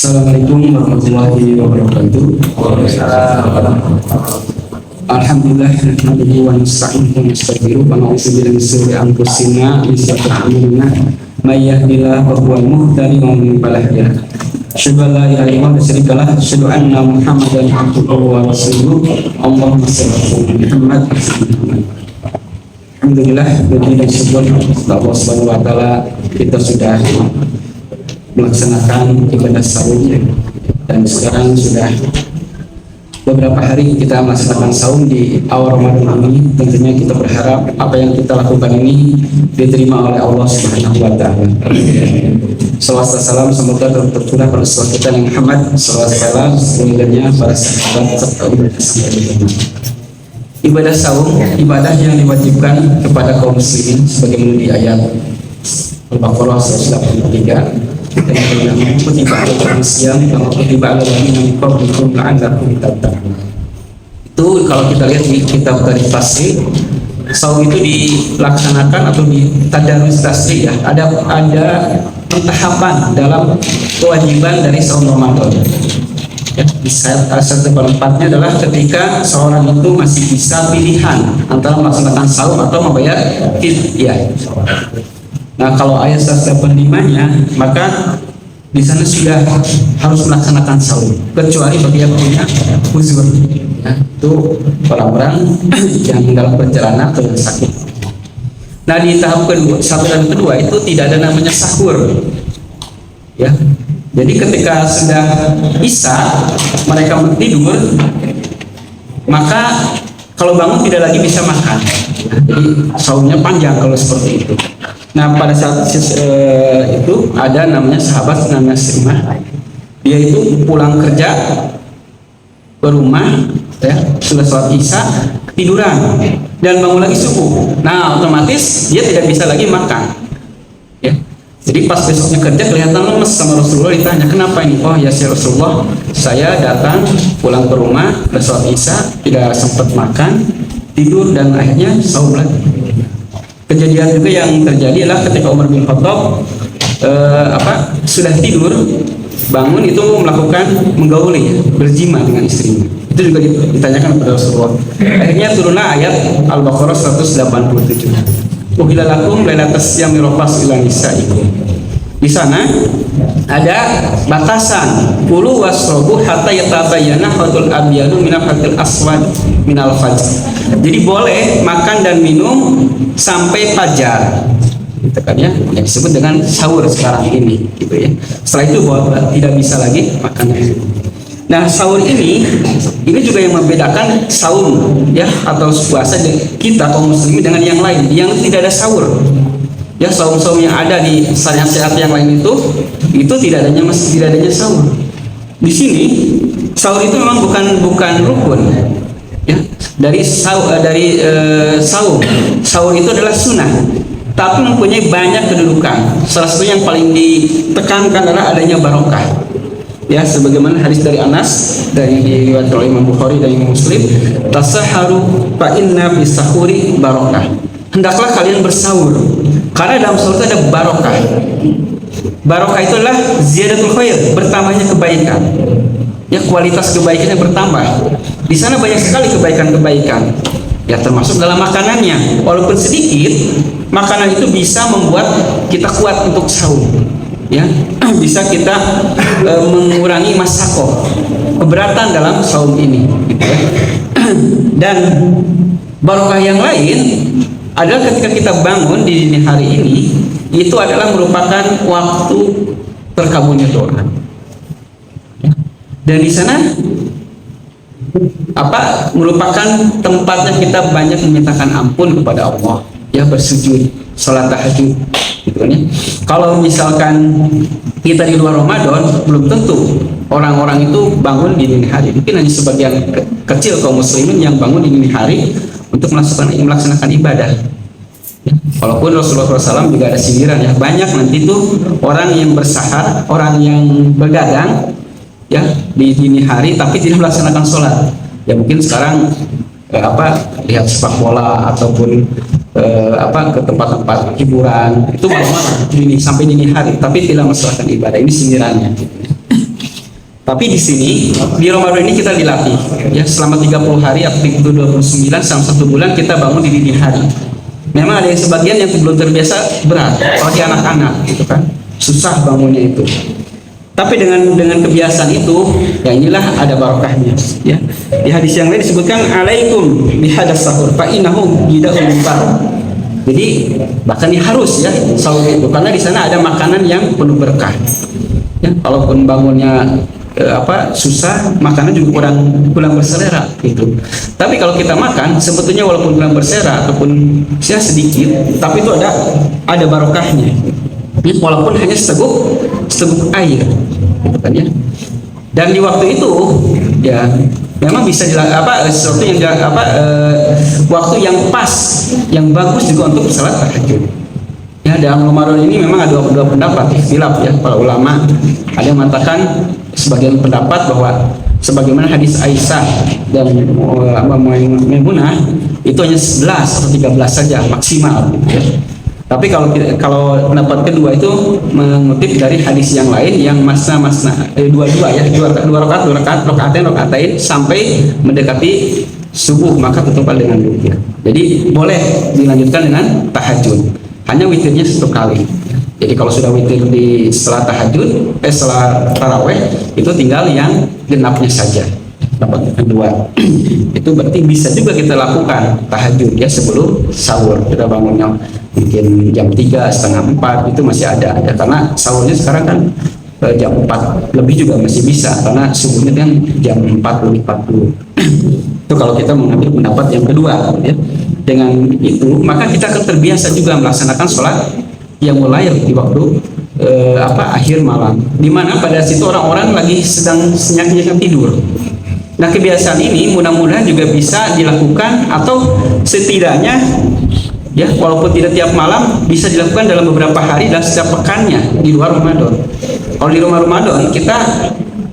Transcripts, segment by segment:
Assalamualaikum warahmatullahi wabarakatuh. Alhamdulillah nahmaduhu wa nasta'inuhu wa nastaghfiruh wa na'udzu billahi min shururi anfusina wa min sayyiati a'malina may yahdihillahu fa huwal muhtadi wa man yudlil fala hadiya lahu. Asyhadu an la ilaha illallah wa la syarika lahu, asyhadu anna Muhammadan abduhu wa rasuluh. Allahumma shalli ala Muhammad. Alhamdulillah, puji dan syukur Allah Subhanahu wa taala, kita sudah melaksanakan ibadah saum dan sekarang sudah beberapa hari kita melaksanakan saum di awal Ramadan ini. Tentunya kita berharap apa yang kita lakukan ini diterima oleh Allah Subhanahu wa taala. Salawat dan salam semoga tercurah pada kita yang Muhammad sallallahu alaihi wasallam, selanjutnya para sahabat serta umat Islam. Ibadah saum, ibadah yang diwajibkan kepada kaum muslimin sebagaimana di ayat Al-Baqarah 183. Dan kutiba alaikum siyam kama kutiba alal ladzina min qablikum la'allakum tattaqun. Itu kalau kita lihat di kitab Tarikh Tasrih, saum itu dilaksanakan atau di tadarus tasrih ya. Ada tahapan dalam kewajiban dari saum Ramadan. Ya, satu tempatnya adalah ketika seorang itu masih bisa pilihan antara melaksanakan saum atau membayar fidyah. Nah, kalau ayat 185-nya, maka di sana sudah harus melaksanakan saum, kecuali bagi yang punya uzur, ya, itu orang-orang yang dalam perjalanan atau yang sakit. Nah, di tahap kedua, satu dan kedua itu tidak ada namanya sahur, ya. Jadi ketika sudah bisa mereka tidur, maka kalau bangun tidak lagi bisa makan. Jadi saumnya panjang kalau seperti itu. Nah, pada saat itu ada namanya sahabat namanya Srimah. Dia itu pulang kerja ke rumah, ya, sudah sholat isya, tiduran dan bangun lagi subuh. Nah, otomatis dia tidak bisa lagi makan. Ya. Jadi pas besoknya kerja kelihatan lemes sama Rasulullah, ditanya kenapa ini? Oh ya, si Rasulullah, saya datang pulang ke rumah, sudah sholat isya, tidak sempat makan, tidur dan akhirnya saum lagi. Kejadian juga yang terjadi adalah ketika Umar bin Khattab sudah tidur, bangun itu melakukan menggauli, berjima dengan istrinya. Itu juga ditanyakan kepada Rasulullah. Akhirnya turunlah ayat Al-Baqarah 187. Uhilla lakum lailatas siyami rafasu ila nisaikum. Di sana ada batasan kulu wasrobu hatta yatabayyana khatul abyadu minal khatil aswad minal fajr. Jadi boleh makan dan minum sampai fajar, gitu kan ya, yang disebut dengan sahur sekarang ini, gitu ya. Setelah itu tidak bisa lagi makan dan minum. Nah, sahur ini juga yang membedakan saum ya atau puasa kita kaum muslimin dengan yang lain yang tidak ada sahur. Ya, saum-saum yang ada di syariat yang lain itu tidak adanya sahur. Di sini sahur itu memang bukan rukun. Ya, sahur itu adalah sunnah, tapi mempunyai banyak kedudukan. Salah satu yang paling ditekankan adalah adanya barokah. Ya, sebagaimana hadis dari Anas dari riwayat oleh Imam Bukhari dan Imam Muslim, tasaharu fa inna fi sahuri barokah. Hendaklah kalian bersahur karena dalam sahur itu ada barokah. Barokah itu adalah ziyadatul khair, bertambahnya kebaikan. Ya, kualitas kebaikannya bertambah. Di sana banyak sekali kebaikan-kebaikan. Ya, termasuk dalam makanannya. Walaupun sedikit, makanan itu bisa membuat kita kuat untuk sahur. Ya, bisa kita mengurangi masakoh, keberatan dalam saum ini, gitu ya. Dan barokah yang lain adalah ketika kita bangun di dini hari ini, itu adalah merupakan waktu terkabulnya doa. Dan di sana merupakan tempatnya kita banyak memintakan ampun kepada Allah, ya, bersujud, sholat tahajud, gitu kan ya. Kalau misalkan kita di luar Ramadan, belum tentu orang-orang itu bangun di dini hari. Mungkin hanya sebagian kecil kaum muslimin yang bangun di dini hari untuk melaksanakan ibadah. Ya, walaupun Rasulullah SAW juga ada sindiran ya, banyak nanti tuh orang yang bersahar, orang yang begadang ya di dini hari tapi tidak melaksanakan sholat. Ya mungkin sekarang lihat sepak bola ataupun ke tempat-tempat hiburan itu malam-malam sampai dini hari tapi tidak melaksanakan ibadah. Ini sindirannya. Tapi di sini di Ramadan ini kita dilatih ya selama 30 hari atau 29 selama 1 bulan kita bangun di dini hari. Memang ada yang sebagian yang belum terbiasa berat, apalagi anak-anak gitu kan. Susah bangunnya itu. Tapi dengan kebiasaan itu, ya inilah ada barokahnya ya. Di hadis yang lain disebutkan alaikum bihadas sahur fa innahu bida'un mubarak. Jadi bahkan ini harus ya sahur itu karena di sana ada makanan yang penuh berkah. Ya, kalaupun bangunnya susah, makanan juga kurang berselera gitu. Tapi kalau kita makan sebetulnya walaupun kurang berselera ataupun ya sedikit, tapi itu ada barokahnya. Ya, walaupun hanya seteguk air gitu kan ya. Dan di waktu itu ya memang bisa sesuatu yang waktu yang pas, yang bagus juga untuk salat tahajud. Ya, dalam Ramadan ini memang ada dua pendapat ikhtilaf ya para ulama. Ada yang mengatakan sebagian pendapat bahwa sebagaimana hadis Aisyah dan Maimunah itu hanya 11 atau 13 saja maksimal gitu ya. Tapi kalau pendapat kedua itu mengutip dari hadis yang lain yang dua rakaat sampai mendekati subuh maka tutup dengan witir. Jadi boleh dilanjutkan dengan tahajud. Hanya witirnya 1 kali. Jadi kalau sudah witir setelah tahajud, setelah taraweh itu tinggal yang genapnya saja. Dapat kedua. Itu berarti bisa juga kita lakukan tahajud ya sebelum sahur. Kita bangunnya mungkin jam 3, setengah 4 itu masih ada ya karena sahurnya sekarang kan jam 4 lebih juga masih bisa karena subuhnya kan jam 4:40. Itu kalau kita mengambil pendapat yang kedua ya. Dengan itu maka kita akan terbiasa juga melaksanakan sholat yang mulai di waktu akhir malam, di mana pada situ orang-orang lagi sedang senyap-senyap tidur. Nah kebiasaan ini mudah-mudahan juga bisa dilakukan atau setidaknya ya walaupun tidak tiap malam bisa dilakukan dalam beberapa hari dan setiap pekannya di luar Ramadan. Kalau di rumah Ramadan kita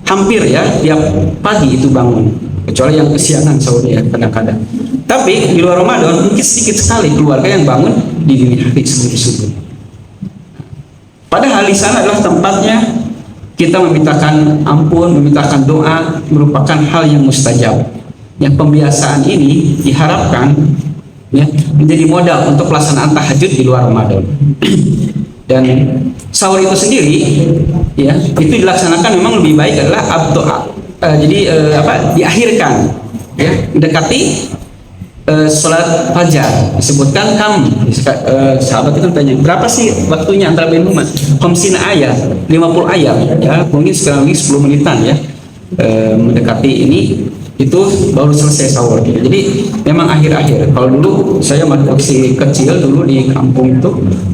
hampir ya tiap pagi itu bangun, kecuali yang kesiangan sahurnya kadang-kadang. Tapi di luar Ramadan mungkin sedikit sekali keluarga yang bangun di dini hari sebelum subuh. Padahal di sana adalah tempatnya kita memintakan ampun, memintakan doa, merupakan hal yang mustajab. Yang pembiasaan ini diharapkan ya menjadi modal untuk pelaksanaan tahajud di luar Ramadan. Dan sahur itu sendiri ya itu dilaksanakan memang lebih baik adalah diakhirkan ya mendekati sholat fajar. Disebutkan sahabat itu tanya berapa sih waktunya antara minuman 50 ayat 50 ayat ya mungkin sekarang 10 menitan ya mendekati ini itu baru selesai sahur gitu. Jadi memang akhir-akhir. Kalau dulu saya masih kecil dulu di kampung itu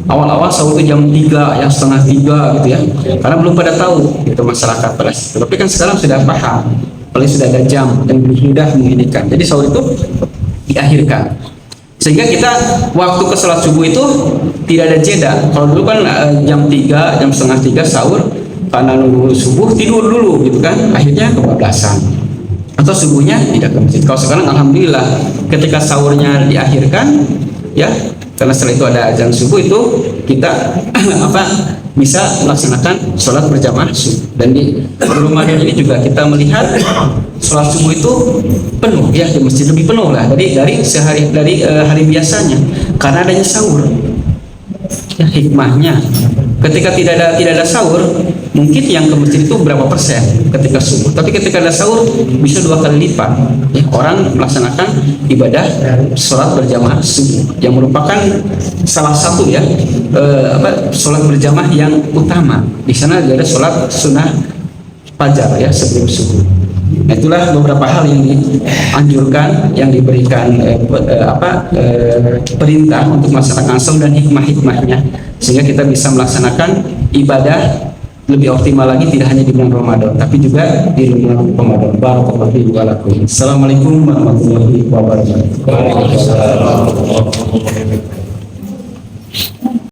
awal-awal sahur itu jam 3 ya setengah 3 gitu ya karena belum pada tahu itu masyarakat pada situ. Tapi kan sekarang sudah paham paling sudah ada jam dan sudah menginginkan. Jadi sahur itu diakhirkan sehingga kita waktu ke sholat subuh itu tidak ada jeda. Kalau dulu kan jam 3 jam setengah 3 sahur karena nunggu subuh tidur dulu gitu kan akhirnya kebablasan atau subuhnya tidak ke masjid. Kalau sekarang alhamdulillah ketika sahurnya diakhirkan ya karena setelah itu ada azan subuh itu kita bisa melaksanakan sholat berjamaah subuh. Dan di Ramadan ini juga kita melihat sholat subuh itu penuh ya di masjid lebih penuh lah dari hari biasanya karena adanya sahur. Ya, hikmahnya ketika tidak ada sahur mungkin yang ke masjid itu berapa persen ketika subuh, tapi ketika ada sahur bisa 2 kali lipat ya, orang melaksanakan ibadah sholat berjamaah subuh yang merupakan salah satu ya sholat berjamaah yang utama. Di sana ada sholat sunnah fajar ya sebelum subuh. Nah, itulah beberapa hal yang dianjurkan, yang diberikan perintah untuk melaksanakan sahur dan hikmah-hikmahnya sehingga kita bisa melaksanakan ibadah lebih optimal lagi tidak hanya di bulan Ramadan tapi juga di luar Ramadan. Barakallahu fiikum wa lakum. Assalamualaikum warahmatullahi wabarakatuh.